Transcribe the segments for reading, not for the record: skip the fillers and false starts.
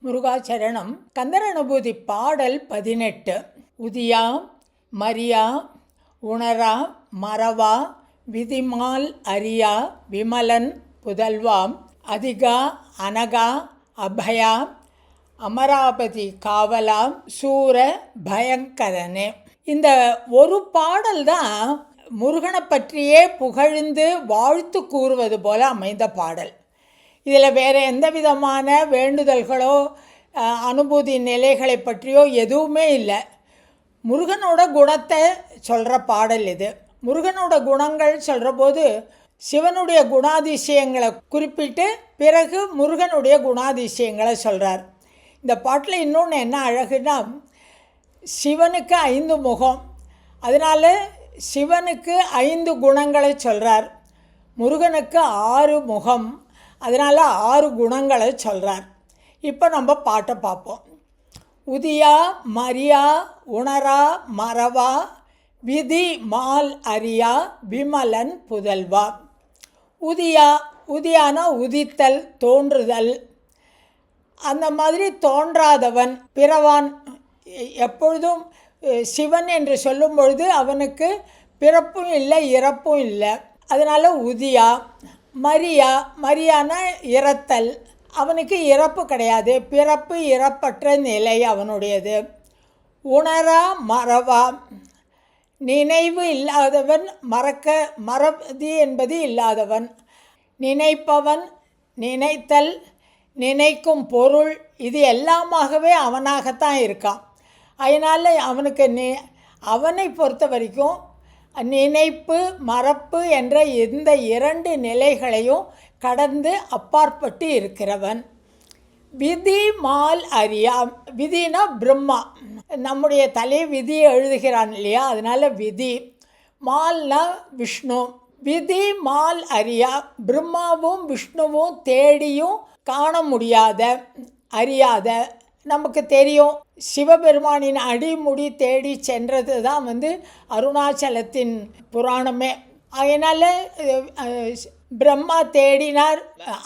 முருகாச்சரணம். கந்தர் அனுபூதி பாடல் 18. உதியா மரியா உணரா மறவா விதிமால் அரியா விமலன் புதல்வா அதிகா அனகா அபயா அமராபதி காவலா சூர பயங்கரனே. இந்த ஒரு பாடல் தான் முருகனை பற்றியே புகழ்ந்து வாழ்த்து கூறுவது போல அமைந்த பாடல். இதில் வேறு எந்த விதமான வேண்டுதல்களோ அனுபூதி நிலைகளை பற்றியோ எதுவுமே இல்லை. முருகனோட குணத்தை சொல்கிற பாடல் இது. முருகனோட குணங்கள் சொல்கிற போது சிவனுடைய குணாதிசயங்களை குறிப்பிட்டு பிறகு முருகனுடைய குணாதிசயங்களை சொல்கிறார். இந்த பாட்டில் இன்னொன்று என்ன அழகுன்னா, சிவனுக்கு 5 முகம், அதனால் சிவனுக்கு 5 குணங்களை சொல்கிறார். முருகனுக்கு 6 முகம், அதனால் 6 குணங்களை சொல்கிறார். இப்போ நம்ம பாட்டை பார்ப்போம். உதியா மரியா உணரா மறவா விதி மால் அரியா விமலன் புதல்வா. உதியா, உதியானா உதித்தல், தோன்றுதல். அந்த மாதிரி தோன்றாதவன் பிறவான். எப்பொழுதும் சிவன் என்று சொல்லும் பொழுது அவனுக்கு பிறப்பும் இல்லை இறப்பும் இல்லை, அதனால் உதியா. மரியா, மரியானா இறத்தல், அவனுக்கு இறப்பு கிடையாது, பிறப்பு இறப்பற்ற நிலை அவனுடையது. உணரா மறவா, நினைவு இல்லாதவன், மறதி என்பது இல்லாதவன். நினைப்பவன், நினைத்தல், நினைக்கும் பொருள், இது எல்லாமாகவே அவனாகத்தான் இருக்கான். அதனால் அவனுக்கு அவனை பொறுத்த வரைக்கும் நினைப்பு மறப்பு என்ற இந்த 2 நிலைகளையும் கடந்து அப்பாற்பட்டு இருக்கிறவன். விதி மால் அரியா, விதினா பிரம்மா, நம்முடைய தலை விதியை எழுதுகிறான் இல்லையா, அதனால் விதி. மால்னா விஷ்ணு. விதி மால் அரியா, பிரம்மாவும் விஷ்ணுவும் தேடியும் காண முடியாத, அறியாத. நமக்கு தெரியும், சிவபெருமானின் அடிமுடி தேடி சென்றது தான் அருணாச்சலத்தின் புராணமே. அதனால் பிரம்மா தேடினார்,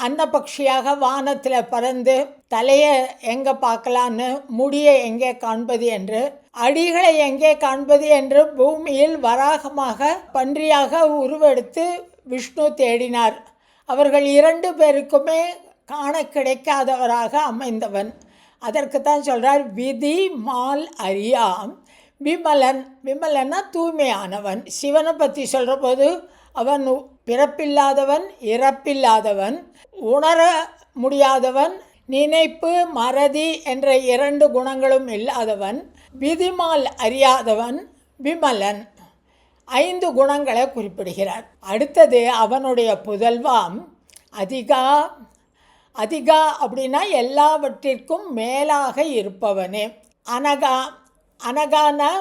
அன்னபக்ஷியாக வானத்தில் பறந்து தலையை எங்கே பார்க்கலான்னு, முடியை எங்கே காண்பது என்று, அடிகளை எங்கே காண்பது என்று பூமியில் வராகமாக பன்றியாக உருவெடுத்து விஷ்ணு தேடினார். அவர்கள் 2 பேருக்குமே காண கிடைக்காதவராக அமைந்தவன். அதற்குத்தான் சொல்கிறார் விதி மால் அரியா விமலன். விமலன்னா தூய்மையானவன். சிவனை பற்றி சொல்கிற போது அவன் பிறப்பில்லாதவன் இறப்பில்லாதவன், உணர முடியாதவன், நினைப்பு மறதி என்ற 2 குணங்களும் இல்லாதவன், விதிமால் அறியாதவன், விமலன். 5 குணங்களை குறிப்பிடுகிறார். அடுத்தது அவனுடைய புதல்வாம் அதிகா. அதிகா அப்படின்னா எல்லாவற்றிற்கும் மேலாக இருப்பவனே. அனகா, அனகானா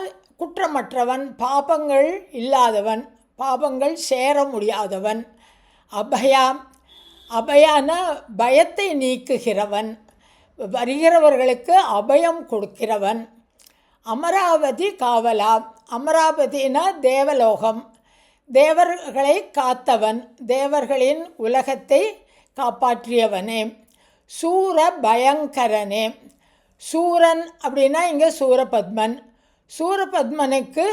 குற்றமற்றவன், பாபங்கள் இல்லாதவன், பாபங்கள் சேர முடியாதவன். அபயா, அபயானா பயத்தை நீக்குகிறவன், வருகிறவர்களுக்கு அபயம் கொடுக்கிறவன். அமராவதி காவலா, அமராவதினா தேவலோகம், தேவர்களை காத்தவன், தேவர்களின் உலகத்தை காப்பாற்றியவனே. சூர பயங்கரனே, சூரன் அப்படின்னா இங்கே சூரபத்மன், சூரபத்மனுக்கு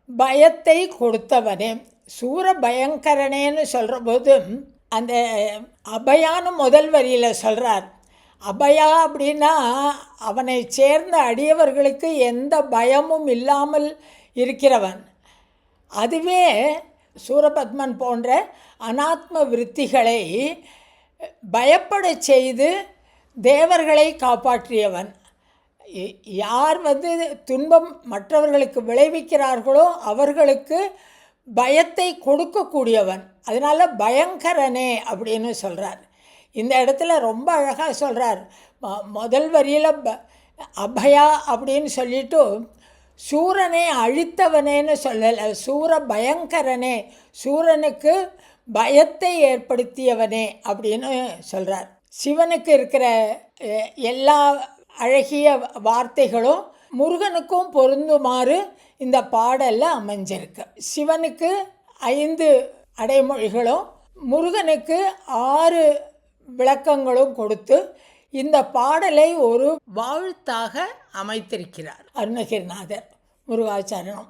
பயத்தை கொடுத்தவனே. சூர பயங்கரனேன்னு சொல்கிற போது அந்த அபயான்னு முதல் வரியில் சொல்கிறார். அபயா அப்படின்னா அவனை சேர்ந்த அடியவர்களுக்கு எந்த பயமும் இல்லாமல் இருக்கிறவன். அதுவே சூரபத்மன் போன்ற அனாத்ம விருத்திகளை பயப்பட செய்து தேவர்களை காப்பாற்றியவன். யார் துன்பம் மற்றவர்களுக்கு விளைவிக்கிறார்களோ அவர்களுக்கு பயத்தை கொடுக்கக்கூடியவன். அதனால் பயங்கரனே அப்படின்னு சொல்கிறார். இந்த இடத்துல ரொம்ப அழகாக சொல்கிறார். முதல் வரியில் அபயா அப்படின்னு சொல்லிட்டு சூரனை அழித்தவனேன்னு சொல்லலை, சூர பயங்கரனே, சூரனுக்கு பயத்தை ஏற்படுத்தியவனே அப்படின்னு சொல்கிறார். சிவனுக்கு இருக்கிற எல்லா அழகிய வார்த்தைகளும் முருகனுக்கும் பொருந்துமாறு இந்த பாடலில் அமைஞ்சிருக்கு. சிவனுக்கு 5 அடைமொழிகளும் முருகனுக்கு 6 விளக்கங்களும் கொடுத்து இந்த பாடலை ஒரு வாழ்த்தாக அமைத்திருக்கிறார் அருணகிரிநாதர். முருகாச்சரணம்.